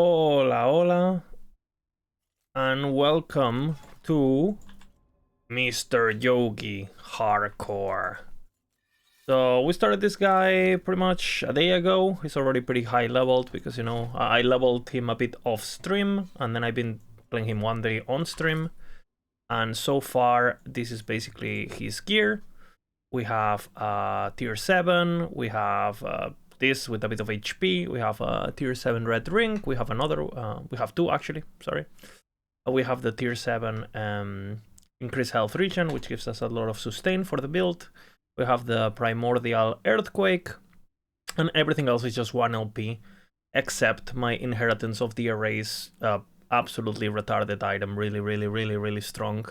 Hola, hola, and welcome to Mr. Yogi Hardcore. So we started this guy pretty much a day ago. He's already pretty high leveled because, you know, I leveled him a bit off stream and then I've been playing him one day on stream. And so far, this is basically his gear. We have tier 7, we have this with a bit of HP, we have a tier 7 red ring, we have another, we have two actually, sorry. We have the tier 7 increased health regen, which gives us a lot of sustain for the build. We have the primordial earthquake, and everything else is just 1 LP, except my inheritance of the erase, absolutely retarded item, really strong.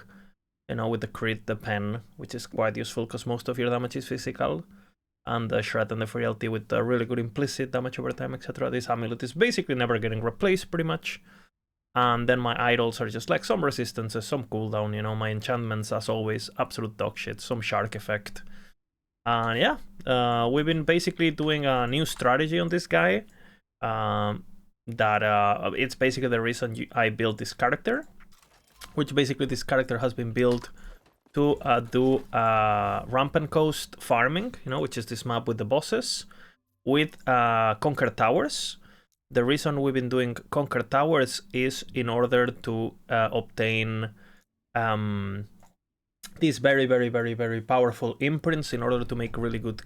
You know, with the crit, the pen, which is quite useful because most of your damage is physical, and the shred and the frailty with the really good implicit damage over time, etc. This amulet is basically never getting replaced, pretty much. And then my idols are just like some resistances, some cooldown, you know, my enchantments, as always, absolute dog shit, some shark effect. And yeah, we've been basically doing a new strategy on this guy. It's basically the reason I built this character, which basically this character has been built to do Rampant Coast farming, you know, which is this map with the bosses, with Conquer Towers. The reason we've been doing Conquer Towers is in order to obtain these very powerful imprints in order to make really good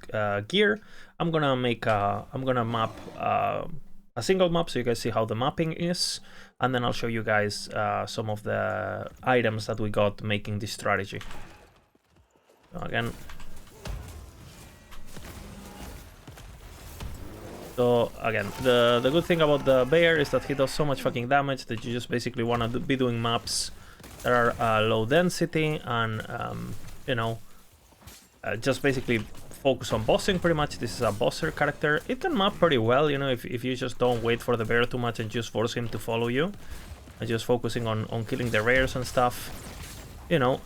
gear. I'm gonna map a single map so you guys see how the mapping is, and then I'll show you guys some of the items that we got making this strategy. So again, the good thing about the bear is that he does so much fucking damage that you just basically want to be doing maps that are low density and, you know, just basically focus on bossing pretty much. This is a bosser character. It can map pretty well, you know, if you just don't wait for the bear too much and just force him to follow you. And just focusing on killing the rares and stuff. You know,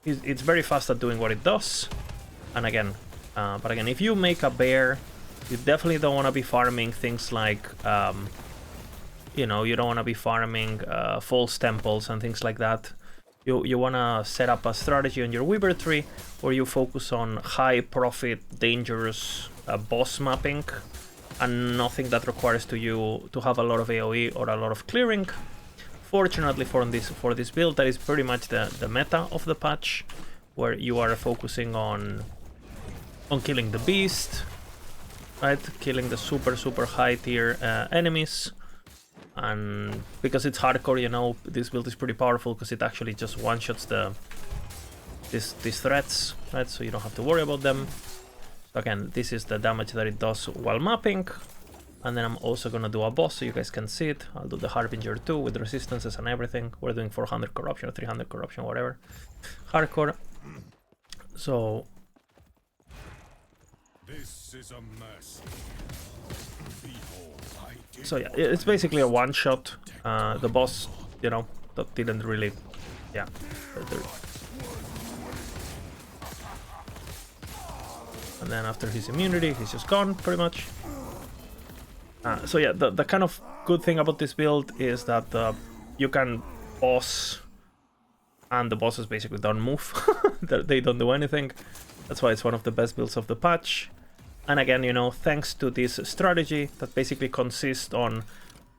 it's very fast at doing what it does. And again, but again, if you make a bear, you definitely don't want to be farming things like, you know, you don't want to be farming false temples and things like that. You want to set up a strategy on your Weaver tree where you focus on high profit, dangerous boss mapping and nothing that requires you to have a lot of AoE or a lot of clearing. Fortunately for this build, that is pretty much the meta of the patch, where you are focusing on killing the beast, right? Killing the super high tier enemies. And because it's hardcore, you know, this build is pretty powerful because it actually just one-shots these threats, right? So you don't have to worry about them. So again, this is the damage that it does while mapping. And then I'm also gonna do a boss so you guys can see it. I'll do the Harbinger too with resistances and everything. We're doing 400 corruption or 300 corruption, whatever. Hardcore. So this is a mess. So yeah, it's basically a one-shot. The boss, you know, that didn't really, yeah. And then after his immunity, he's just gone, pretty much. So yeah, the kind of good thing about this build is that you can boss, and the bosses basically don't move. They don't do anything. That's why it's one of the best builds of the patch. And again, you know, thanks to this strategy that basically consists on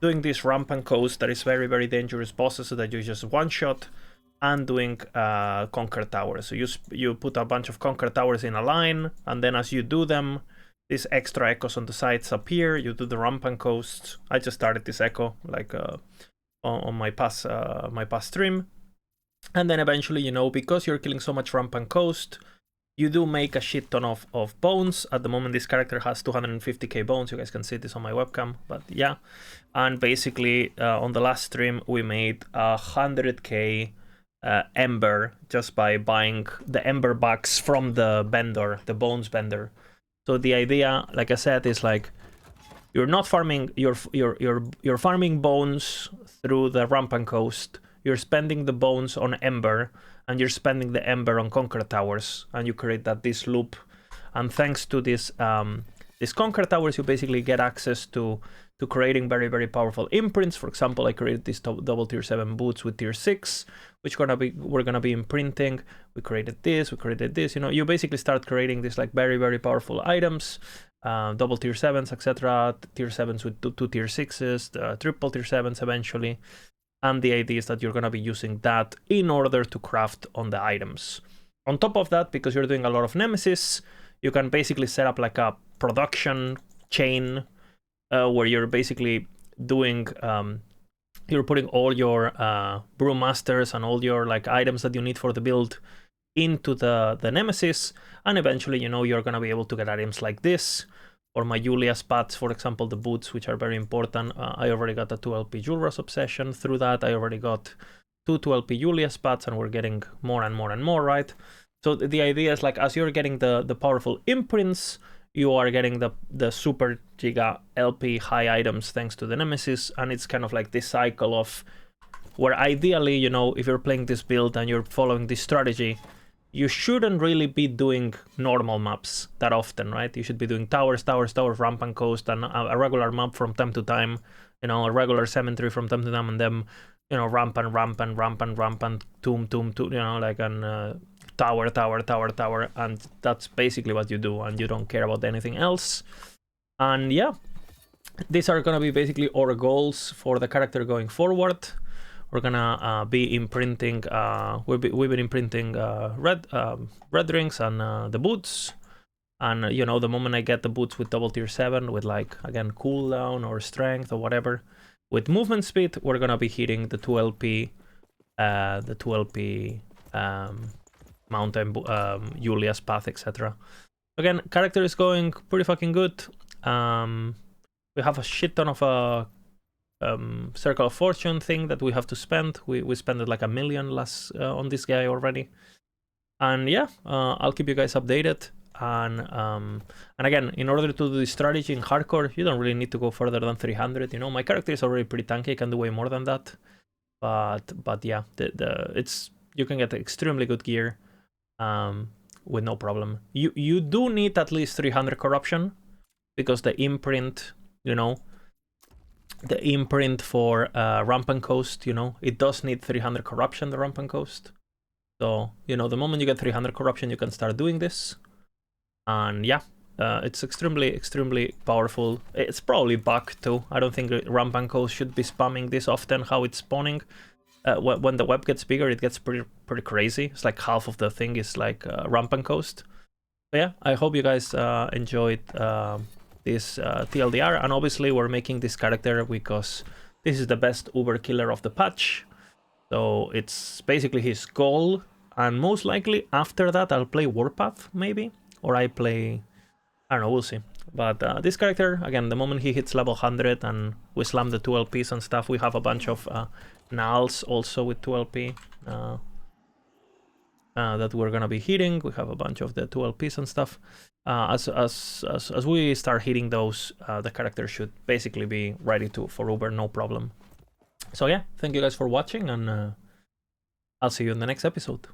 doing this Rampant Coast that is very dangerous bosses so that you just one-shot, and doing Conquer Towers. So you put a bunch of Conquer Towers in a line, and then as you do them, these extra echoes on the sides appear. You do the Rampant Coast. I just started this echo like on my past stream. And then eventually, you know, because you're killing so much Rampant Coast, you do make a shit ton of bones. At the moment, this character has 250k bones. You guys can see this on my webcam, but yeah. And basically, on the last stream, we made 100k ember just by buying the ember bucks from the vendor, the bones vendor. So the idea, like I said, is like you're not farming, you're farming bones through the Rampant Coast. You're spending the bones on ember, and you're spending the ember on Conquer Towers, and you create this loop. And thanks to this these Conquer Towers, you basically get access to creating very, very powerful imprints. For example, I created these double tier 7 boots with tier 6, which we're gonna be imprinting. We created this, you know, you basically start creating these like very, very powerful items, double tier 7s, etc., tier 7s with two tier 6s, triple tier 7s eventually. And the idea is that you're gonna be using that in order to craft on the items. On top of that, because you're doing a lot of Nemesis, you can basically set up like a production chain where you're basically doing, you're putting all your brewmasters and all your like items that you need for the build into the Nemesis, and eventually, you know, you're gonna be able to get items like this, or my Julia spats, for example, the boots, which are very important. I already got a 2LP Julras obsession through that. I already got 2LP Julia spats, and we're getting more and more and more, right? So the idea is like, as you're getting the powerful imprints, you are getting the super giga LP high items thanks to the Nemesis, and it's kind of like this cycle of where ideally, you know, if you're playing this build and you're following this strategy, you shouldn't really be doing normal maps that often, right? You should be doing towers, ramp and coast, and a regular map from time to time, you know, a regular cemetery from time to time, and then, you know, ramp and tomb, you know, like an tower, and that's basically what you do, and you don't care about anything else. And yeah, these are gonna be basically our goals for the character going forward. We're gonna be imprinting, we've been imprinting red rings and the boots. And you know, the moment I get the boots with double tier 7 with like, again, cooldown or strength or whatever, with movement speed, we're gonna be hitting the 2LP mountain Julia's path, etc. Again, character is going pretty fucking good. We have a shit ton of a Circle of Fortune thing that we have to spend. We spent like 1 million less on this guy already. And yeah, I'll keep you guys updated. And again, in order to do this strategy in hardcore, you don't really need to go further than 300. You know, my character is already pretty tanky. I can do way more than that. But yeah, it's, you can get extremely good gear with no problem. You do need at least 300 corruption, because the imprint, you know, the imprint for Rampant Coast, you know, it does need 300 corruption, the Rampant Coast. So, you know, the moment you get 300 corruption, you can start doing this. And yeah, it's extremely powerful. It's probably bugged too. I don't think Rampant Coast should be spamming this often, how it's spawning. When the web gets bigger, it gets pretty crazy. It's like half of the thing is like Rampant Coast. But yeah, I hope you guys enjoyed this TLDR, and obviously we're making this character because this is the best Uber killer of the patch, so it's basically his goal, and most likely after that I'll play Warpath maybe, or I play, I don't know, we'll see. But this character, again, the moment he hits level 100 and we slam the 2LPs and stuff, we have a bunch of Nals also with 2LP that we're gonna be hitting. We have a bunch of the 2LPs and stuff. As we start hitting those, the character should basically be ready for Uber, no problem. So yeah, thank you guys for watching, and I'll see you in the next episode.